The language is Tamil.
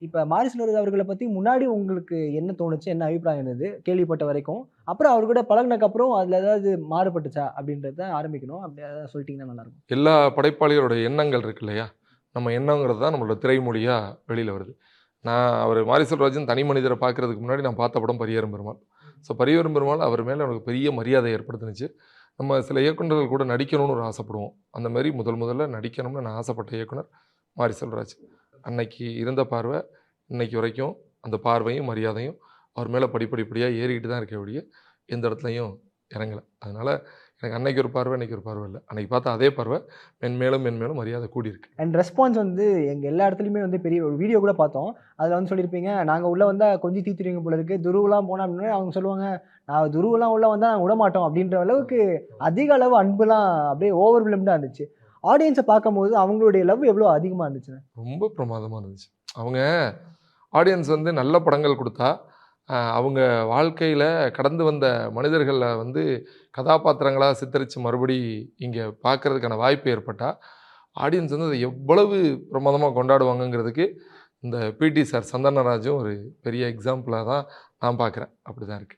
இப்ப மாரி செல்வராஜ் அவர்கள பத்தி முன்னாடி உங்களுக்கு என்ன தோணுச்சு? என்ன அபிப்பிராயம் இருந்தது? கேள்விப்பட்ட வரைக்கும். அப்புறம் அவர் கூட பழகுனதுக்கு அப்புறம் அதுல ஏதாவது மாறுபட்டுச்சா? அப்படின்றத ஆரம்பிக்கணும். அப்படி ஏதாவது சொல்லிட்டீங்கன்னா நல்லாருக்கும். எல்லா படைப்பாளிகளோட எண்ணங்கள் இருக்கு இல்லையா? நம்ம எண்ணங்கிறது தான் நம்மளோட திரைமொழியா வெளியில வருது. நான் அவரு மாரி செல்வராஜன் தனி மனிதர பார்க்கறதுக்கு முன்னாடி நான் பார்த்த படம் பரியேறும் பெருமாள். ஸோ பரியேறும் பெருமாள் அவர் மேல எனக்கு பெரிய மரியாதை ஏற்படுத்துனுச்சு. நம்ம சில இயக்குனர்கள் கூட நடிக்கணும்னு ஒரு ஆசைப்படுவோம். அந்த மாரி முதல்ல நடிக்கணும்னு நான் ஆசைப்பட்ட இயக்குனர் மாரி செல்வராஜ். அன்னைக்கு இருந்த பார்வை, இன்னைக்கு வரைக்கும் அந்த பார்வையும், மரியாதையும் அவர் மேல படிப்படியா ஏறிக்கிட்டு தான் இருக்கே ஒழிய, எந்த இடத்துலயும் இறங்கல. அதனால எனக்கு அன்னைக்கு ஒரு பார்வை, இன்னைக்கு ஒரு பார்வை இல்ல. அன்னைக்கு பார்த்த அதே பார்வை மென்மேலும் மரியாதை கூடியிருக்கு. அண்ட் ரெஸ்பான்ஸ் வந்து எங்க எல்லா இடத்துலயுமே வந்து பெரிய ஒரு வீடியோ கூட பார்த்தோம். அதுல வந்து சொல்லியிருப்பீங்க, "நாங்க உள்ள வந்தா கொஞ்சி தீத்துருவீங்க போல இருக்கு. துருவ்லாம் போனா" அப்படின்னு அவங்க சொல்லுவாங்க, "நான் துருவ்லாம் உள்ள வந்தா நாங்க விடமாட்டோம்." அப்படின்ற அளவுக்கு அதிக அளவு அன்புலாம் அப்படியே ஓவர்வெல்ம்டா இருந்துச்சு. ஆடியன்ஸ பார்க்கும்போது அவங்களுடைய லவ் எவ்வளோ அதிகமா இருந்துச்சுங்க? ரொம்ப பிரமாதமா இருந்துச்சு. அவங்க ஆடியன்ஸ் வந்து நல்ல படங்கள் குடுத்தா, அவங்க வாழ்க்கையில கடந்து வந்த மனிதர்கள வந்து கதாபாத்திரங்களா சித்தரிச்சு மறுபடி இங்க பார்க்கறதுக்கான வாய்ப்பு ஏற்பட்டா, ஆடியன்ஸ் வந்து அத எவ்வளவு பிரமாதமா கொண்டாடுவாங்கங்கிறதுக்கு, இந்த பிடி சார் சந்தனராஜும் ஒரு பெரிய எக்ஸாம்பிளா தான் நான் பார்க்குறேன். அப்படிதான் இருக்கு.